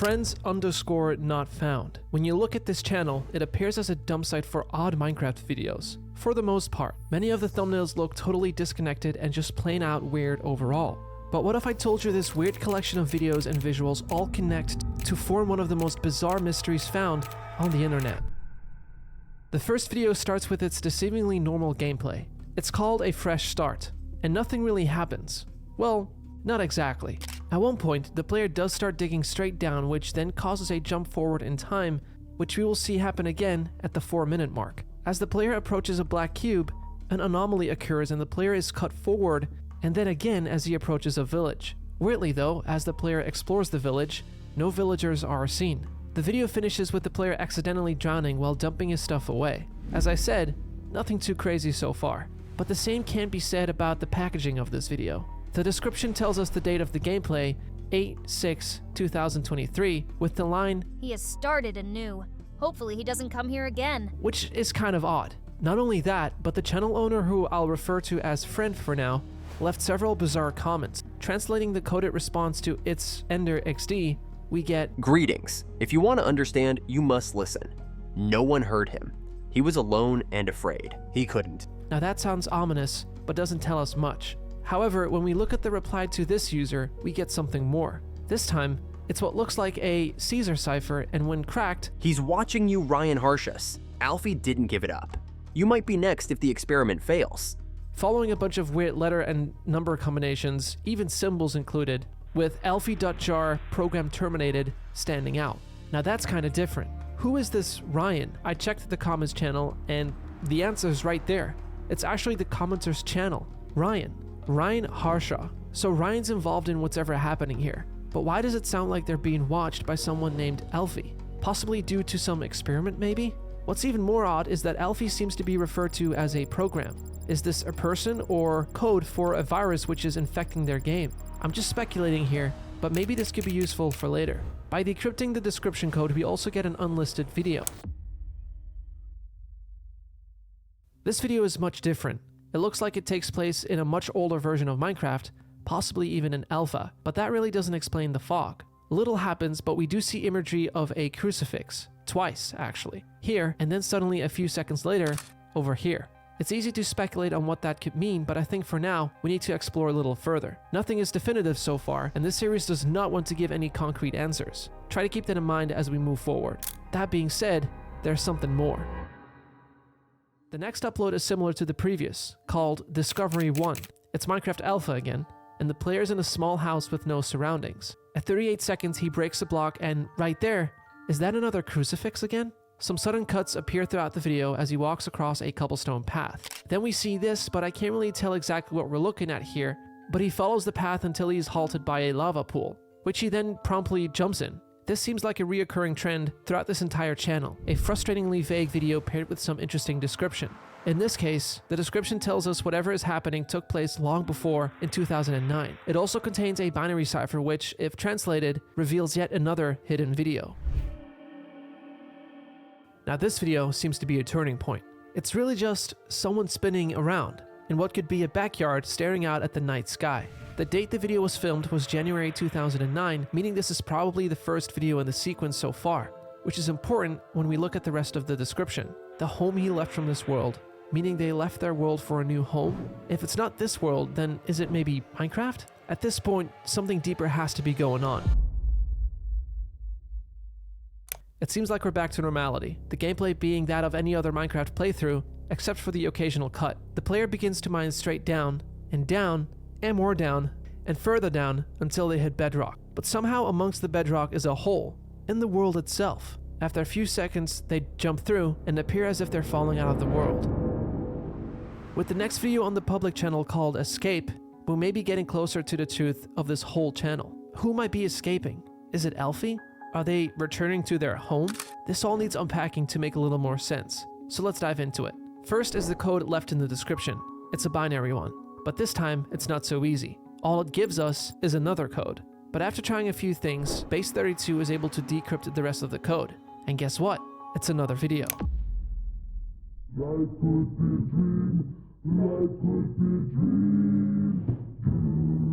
friends_not_found. When you look at this channel, it appears as a dump site for odd Minecraft videos. For the most part, many of the thumbnails look totally disconnected and just plain out weird overall. But what if I told you this weird collection of videos and visuals all connect to form one of the most bizarre mysteries found on the internet? The first video starts with its deceivingly normal gameplay. It's called a fresh start, and nothing really happens. Well, not exactly. At one point, the player does start digging straight down, which then causes a jump forward in time, which we will see happen again at the 4-minute mark. As the player approaches a black cube, an anomaly occurs and the player is cut forward, and then again as he approaches a village. Weirdly though, as the player explores the village, no villagers are seen. The video finishes with the player accidentally drowning while dumping his stuff away. As I said, nothing too crazy so far. But the same can't be said about the packaging of this video. The description tells us the date of the gameplay, 8/6/2023, with the line, "He has started anew. Hopefully he doesn't come here again." which is kind of odd. Not only that, but the channel owner, who I'll refer to as friend for now, left several bizarre comments. Translating the coded response to It's Ender XD, we get, "Greetings. If you want to understand, you must listen. No one heard him. He was alone and afraid. He couldn't." Now that sounds ominous, but doesn't tell us much. However, when we look at the reply to this user, we get something more. This time, it's what looks like a Caesar cipher, and when cracked, "He's watching you, Ryan Harshus. Alfie didn't give it up. You might be next if the experiment fails." following a bunch of weird letter and number combinations, even symbols included, with Alfie.jar program terminated standing out. Now that's kind of different. Who is this Ryan? I checked the comments channel and the answer is right there. It's actually the commenter's channel, Ryan Harshaw. So Ryan's involved in what's ever happening here. But why does it sound like they're being watched by someone named Alfie? Possibly due to some experiment maybe? What's even more odd is that Alfie seems to be referred to as a program. Is this a person or code for a virus which is infecting their game? I'm just speculating here, but maybe this could be useful for later. By decrypting the description code, we also get an unlisted video. This video is much different. It looks like it takes place in a much older version of Minecraft, possibly even an alpha, but that really doesn't explain the fog. Little happens, but we do see imagery of a crucifix, twice actually, here, and then suddenly a few seconds later, over here. It's easy to speculate on what that could mean, but I think for now, we need to explore a little further. Nothing is definitive so far, and this series does not want to give any concrete answers. Try to keep that in mind as we move forward. That being said, there's something more. The next upload is similar to the previous, called Discovery 1. It's Minecraft Alpha again, and the player's in a small house with no surroundings. At 38 seconds, he breaks a block, and right there, is that another crucifix again? Some sudden cuts appear throughout the video as he walks across a cobblestone path. Then we see this, but I can't really tell exactly what we're looking at here, but he follows the path until he is halted by a lava pool, which he then promptly jumps in. This seems like a reoccurring trend throughout this entire channel, a frustratingly vague video paired with some interesting description. In this case, the description tells us whatever is happening took place long before in 2009. It also contains a binary cipher which, if translated, reveals yet another hidden video. Now this video seems to be a turning point. It's really just someone spinning around in what could be a backyard staring out at the night sky. The date the video was filmed was January 2009, meaning this is probably the first video in the sequence so far, which is important when we look at the rest of the description. The home he left from this world, meaning they left their world for a new home? If it's not this world, then is it maybe Minecraft? At this point, something deeper has to be going on. It seems like we're back to normality, the gameplay being that of any other Minecraft playthrough, except for the occasional cut. The player begins to mine straight down, and more down, and further down until they hit bedrock. But somehow amongst the bedrock is a hole, in the world itself. After a few seconds, they jump through and appear as if they're falling out of the world. With the next video on the public channel called Escape, we may be getting closer to the truth of this whole channel. Who might be escaping? Is it Alfie? Are they returning to their home? This all needs unpacking to make a little more sense, so let's dive into it. First is the code left in the description. It's a binary one, but this time it's not so easy. All it gives us is another code. But after trying a few things, Base32 is able to decrypt the rest of the code. And guess what? It's another video.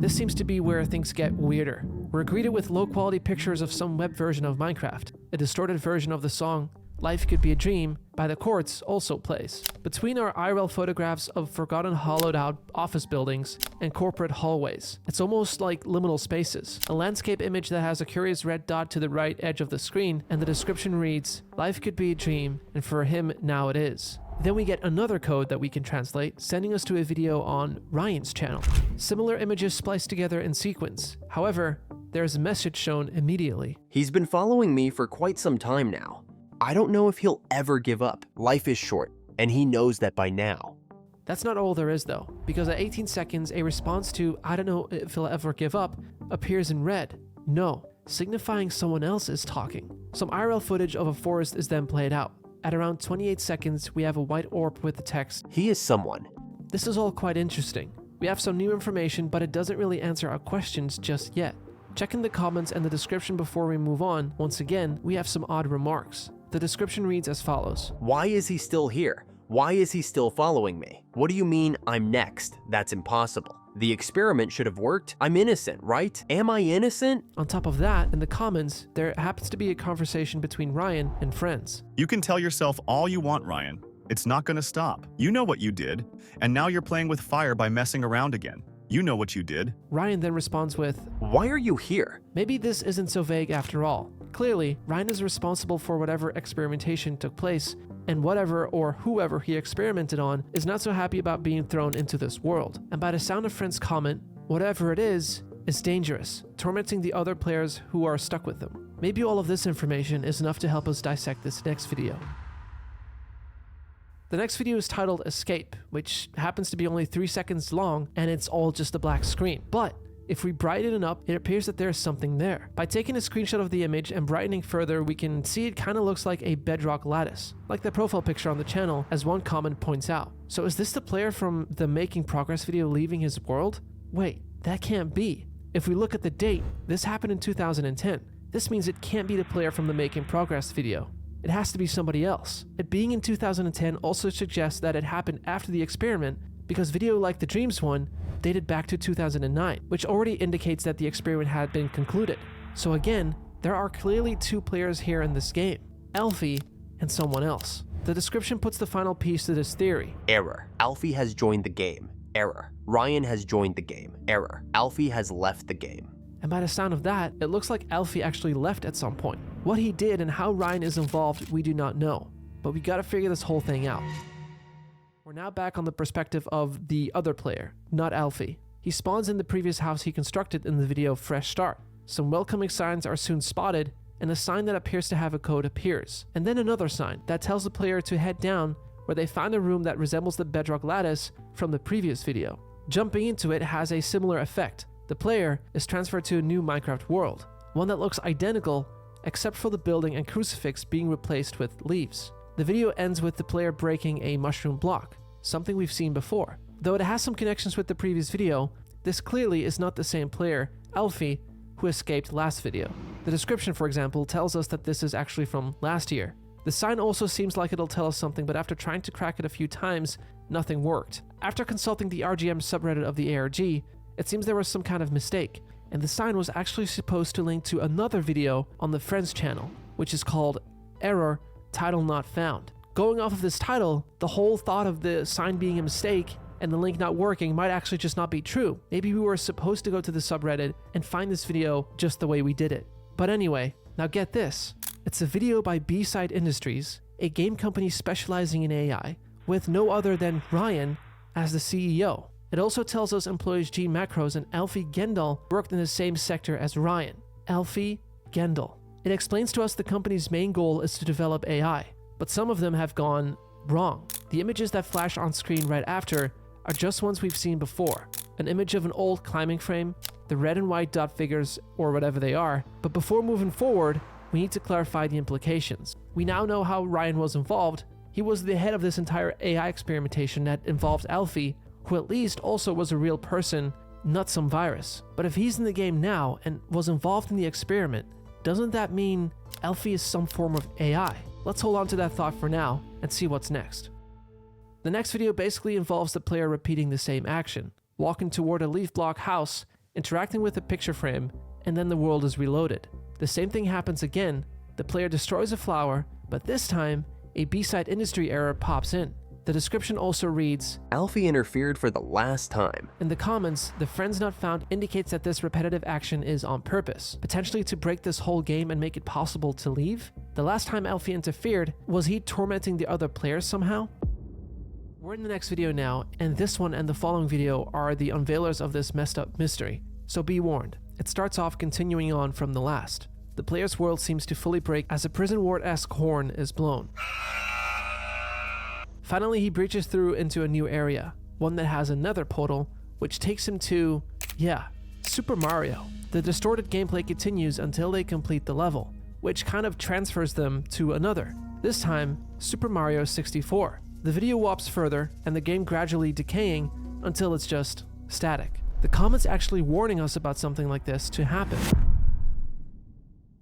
This seems to be where things get weirder. We're greeted with low-quality pictures of some web version of Minecraft. A distorted version of the song Life Could Be a Dream by The Courts also plays. Between are IRL photographs of forgotten hollowed-out office buildings and corporate hallways. It's almost like liminal spaces. A landscape image that has a curious red dot to the right edge of the screen, and the description reads, "Life could be a dream, and for him, now it is." Then we get another code that we can translate, sending us to a video on Ryan's channel. Similar images spliced together in sequence. However, there's a message shown immediately. He's been following me for quite some time now. I don't know if he'll ever give up. Life is short, and he knows that by now. That's not all there is though, because at 18 seconds, a response to "I don't know if he'll ever give up" appears in red. No, signifying someone else is talking. Some IRL footage of a forest is then played out. At around 28 seconds, we have a white orb with the text, "He is someone." This is all quite interesting. We have some new information, but it doesn't really answer our questions just yet. Checking the comments and the description before we move on, once again, we have some odd remarks. The description reads as follows. "Why is he still here? Why is he still following me? What do you mean I'm next? That's impossible. The experiment should have worked. I'm innocent, right? Am I innocent?" On top of that, in the comments, there happens to be a conversation between Ryan and friends. You can tell yourself all you want, Ryan. It's not gonna stop. You know what you did, and now you're playing with fire by messing around again. You know what you did. Ryan then responds with, "Why are you here?" "Maybe this isn't so vague after all." Clearly, Ryan is responsible for whatever experimentation took place, and whatever or whoever he experimented on is not so happy about being thrown into this world. And by the sound of friends' comment, whatever it is dangerous, tormenting the other players who are stuck with them. Maybe all of this information is enough to help us dissect this next video. The next video is titled Escape, which happens to be only 3 seconds long, and it's all just a black screen. But if we brighten it up, it appears that there's something there. By taking a screenshot of the image and brightening further, we can see it kind of looks like a bedrock lattice, like the profile picture on the channel, as one comment points out. So is this the player from the Making Progress video leaving his world? Wait, that can't be. If we look at the date, this happened in 2010. This means it can't be the player from the Making Progress video. It has to be somebody else. It being in 2010 also suggests that it happened after the experiment, because video like the Dreams one dated back to 2009, which already indicates that the experiment had been concluded. So again, there are clearly two players here in this game, Alfie and someone else. The description puts the final piece to this theory. Error. Alfie has joined the game. Error. Ryan has joined the game. Error. Alfie has left the game. And by the sound of that, it looks like Alfie actually left at some point. What he did and how Ryan is involved, we do not know. But we gotta figure this whole thing out. We're now back on the perspective of the other player, not Alfie. He spawns in the previous house he constructed in the video Fresh Start. Some welcoming signs are soon spotted, and a sign that appears to have a code appears. And then another sign that tells the player to head down, where they find a room that resembles the bedrock lattice from the previous video. Jumping into it has a similar effect. The player is transferred to a new Minecraft world, one that looks identical except for the building and crucifix being replaced with leaves. The video ends with the player breaking a mushroom block, something we've seen before. Though it has some connections with the previous video, this clearly is not the same player, Alfie, who escaped last video. The description, for example, tells us that this is actually from last year. The sign also seems like it'll tell us something, but after trying to crack it a few times, nothing worked. After consulting the RGM subreddit of the ARG, it seems there was some kind of mistake, and the sign was actually supposed to link to another video on the Friends channel, which is called Error, Title Not Found. Going off of this title, the whole thought of the sign being a mistake and the link not working might actually just not be true. Maybe we were supposed to go to the subreddit and find this video just the way we did it. But anyway, now get this. It's a video by B-Side Industries, a game company specializing in AI, with no other than Ryan as the CEO. It also tells us employees G Macros and Alfie Gendel worked in the same sector as Ryan. Alfie Gendel. It explains to us the company's main goal is to develop AI, but some of them have gone wrong. The images that flash on screen right after are just ones we've seen before. An image of an old climbing frame, the red and white dot figures, or whatever they are. But before moving forward, we need to clarify the implications. We now know how Ryan was involved. He was the head of this entire AI experimentation that involved Alfie, who at least also was a real person, not some virus. But if he's in the game now and was involved in the experiment, doesn't that mean Alfie is some form of AI? Let's hold on to that thought for now and see what's next. The next video basically involves the player repeating the same action, walking toward a leaf block house, interacting with a picture frame, and then the world is reloaded. The same thing happens again. The player destroys a flower, but this time, a B-side industry error pops in. The description also reads, Alfie interfered for the last time. In the comments, the friends not found indicates that this repetitive action is on purpose, potentially to break this whole game and make it possible to leave. The last time Alfie interfered, was he tormenting the other players somehow? We're in the next video now, and this one and the following video are the unveilers of this messed up mystery. So be warned, it starts off continuing on from the last. The player's world seems to fully break as a prison ward-esque horn is blown. Finally, he breaches through into a new area, one that has another portal, which takes him to, Super Mario. The distorted gameplay continues until they complete the level, which kind of transfers them to another, this time Super Mario 64. The video warps further, and the game gradually decaying until it's just static. The comments actually warning us about something like this to happen.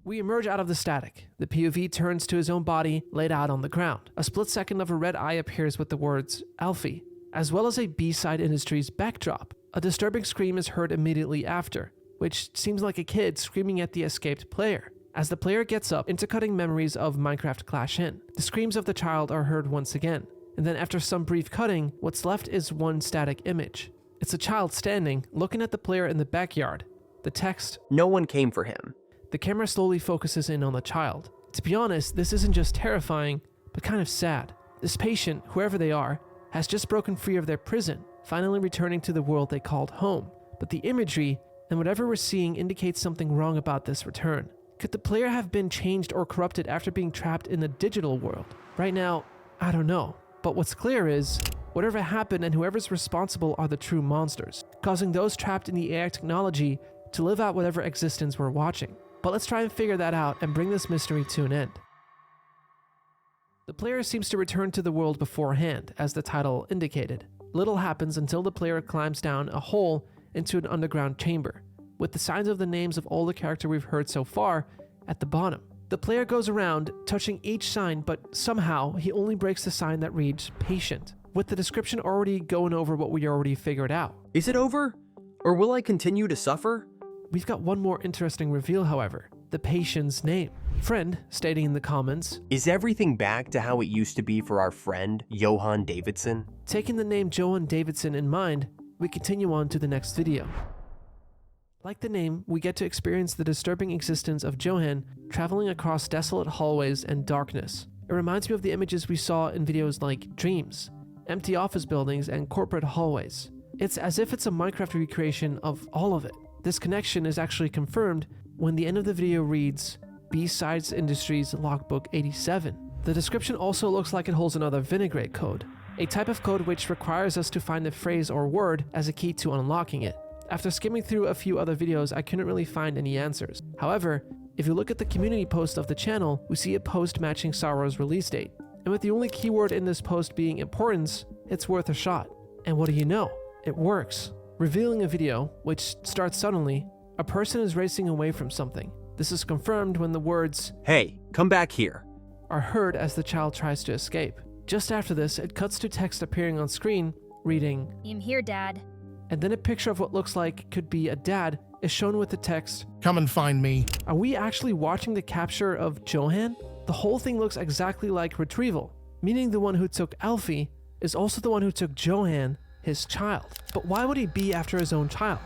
We emerge out of the static. The POV turns to his own body laid out on the ground. A split second of a red eye appears with the words, Alfie, as well as a B-side industries backdrop. A disturbing scream is heard immediately after, which seems like a kid screaming at the escaped player. As the player gets up, intercutting memories of Minecraft clash in. The screams of the child are heard once again, and then after some brief cutting, what's left is one static image. It's a child standing, looking at the player in the backyard. The text, No one came for him. The camera slowly focuses in on the child. To be honest, this isn't just terrifying, but kind of sad. This patient, whoever they are, has just broken free of their prison, finally returning to the world they called home. But the imagery and whatever we're seeing indicates something wrong about this return. Could the player have been changed or corrupted after being trapped in the digital world? Right now, I don't know. But what's clear is, whatever happened and whoever's responsible are the true monsters, causing those trapped in the AI technology to live out whatever existence we're watching. But let's try and figure that out and bring this mystery to an end. The player seems to return to the world beforehand, as the title indicated. Little happens until the player climbs down a hole into an underground chamber, with the signs of the names of all the characters we've heard so far at the bottom. The player goes around, touching each sign, but somehow he only breaks the sign that reads patient, with the description already going over what we already figured out. Is it over? Or will I continue to suffer? We've got one more interesting reveal, however, the patient's name. Friend, stating in the comments, Is everything back to how it used to be for our friend, Johan Davidson? Taking the name Johan Davidson in mind, we continue on to the next video. Like the name, we get to experience the disturbing existence of Johan traveling across desolate hallways and darkness. It reminds me of the images we saw in videos like Dreams, empty office buildings, and corporate hallways. It's as if it's a Minecraft recreation of all of it. This connection is actually confirmed when the end of the video reads, B-Sides Industries Logbook 87. The description also looks like it holds another vinaigrette code, a type of code which requires us to find the phrase or word as a key to unlocking it. After skimming through a few other videos, I couldn't really find any answers. However, if you look at the community post of the channel, we see a post matching Sorrow's release date. And with the only keyword in this post being importance, it's worth a shot. And what do you know? It works. Revealing a video, which starts suddenly, a person is racing away from something. This is confirmed when the words, Hey, come back here, are heard as the child tries to escape. Just after this, it cuts to text appearing on screen, reading, I'm here, Dad. and then a picture of what looks like could be a dad is shown with the text, Come and find me. Are we actually watching the capture of Johan? The whole thing looks exactly like Retrieval, meaning the one who took Alfie is also the one who took Johan, his child. But why would he be after his own child?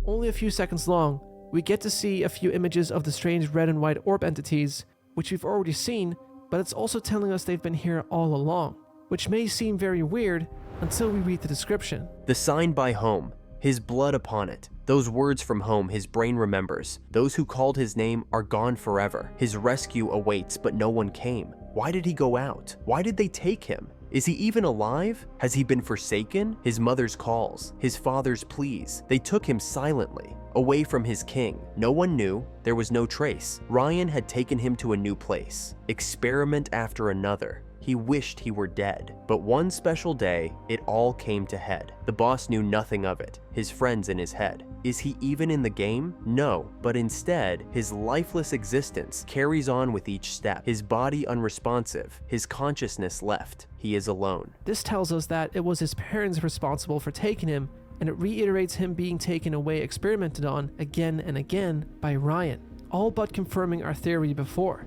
Only a few seconds long, we get to see a few images of the strange red and white orb entities, which we've already seen, but it's also telling us they've been here all along, which may seem very weird until we read the description. The sign by home, his blood upon it. Those words from home his brain remembers. Those who called his name are gone forever. His rescue awaits, but no one came. Why did he go out? Why did they take him? Is he even alive? Has he been forsaken? His mother's calls, his father's pleas. They took him silently, away from his king. No one knew. There was no trace. Ryan had taken him to a new place. Experiment after another. He wished he were dead. But one special day, it all came to head. The boss knew nothing of it. His friends in his head. Is he even in the game? No, but instead, his lifeless existence carries on with each step. His body unresponsive, his consciousness left. He is alone. This tells us that it was his parents responsible for taking him and it reiterates him being taken away experimented on again and again by Ryan, all but confirming our theory before.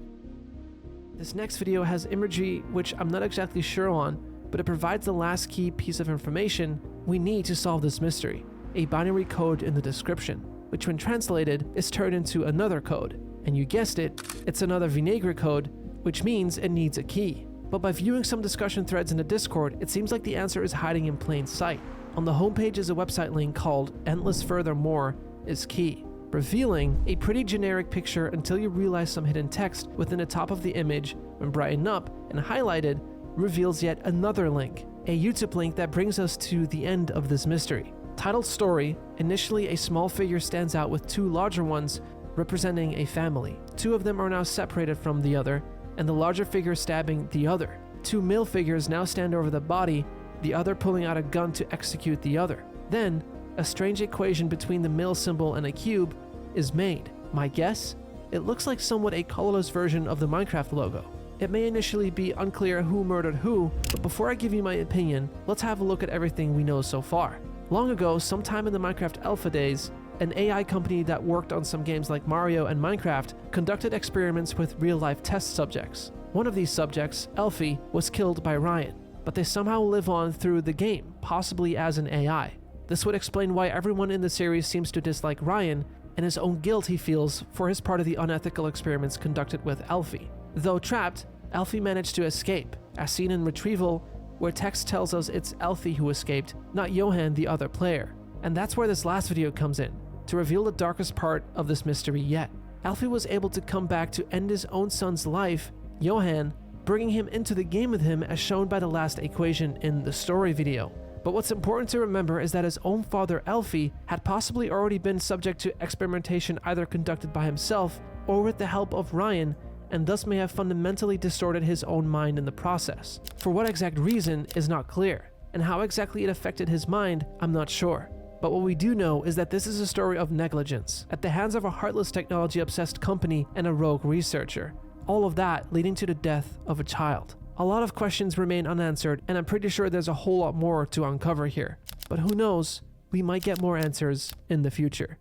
This next video has imagery which I'm not exactly sure on, but it provides the last key piece of information we need to solve this mystery, a binary code in the description, which when translated is turned into another code. And you guessed it, it's another Vinaigrette code, which means it needs a key. But by viewing some discussion threads in the Discord, it seems like the answer is hiding in plain sight. On the homepage is a website link called Endless Furthermore is key, revealing a pretty generic picture until you realize some hidden text within the top of the image when brightened up and highlighted reveals yet another link, a YouTube link that brings us to the end of this mystery. Titled Story, initially a small figure stands out with two larger ones representing a family. Two of them are now separated from the other, and the larger figure stabbing the other. Two male figures now stand over the body, the other pulling out a gun to execute the other. Then, a strange equation between the male symbol and a cube is made. My guess? It looks like somewhat a colorless version of the Minecraft logo. It may initially be unclear who murdered who, but before I give you my opinion, let's have a look at everything we know so far. Long ago, sometime in the Minecraft alpha days, an AI company that worked on some games like Mario and Minecraft conducted experiments with real-life test subjects. One of these subjects, Elfie, was killed by Ryan, but they somehow live on through the game, possibly as an AI. This would explain why everyone in the series seems to dislike Ryan and his own guilt he feels for his part of the unethical experiments conducted with Elfie. Though trapped, Elfie managed to escape, as seen in Retrieval, where text tells us it's Elfie who escaped, not Johan the other player. And that's where this last video comes in, to reveal the darkest part of this mystery yet. Elfie was able to come back to end his own son's life, Johan, bringing him into the game with him as shown by the last equation in the story video. But what's important to remember is that his own father, Elfie, had possibly already been subject to experimentation either conducted by himself or with the help of Ryan, and thus may have fundamentally distorted his own mind in the process. For what exact reason is not clear, and how exactly it affected his mind, I'm not sure. But what we do know is that this is a story of negligence at the hands of a heartless technology-obsessed company and a rogue researcher. All of that leading to the death of a child. A lot of questions remain unanswered, and I'm pretty sure there's a whole lot more to uncover here. But who knows, we might get more answers in the future.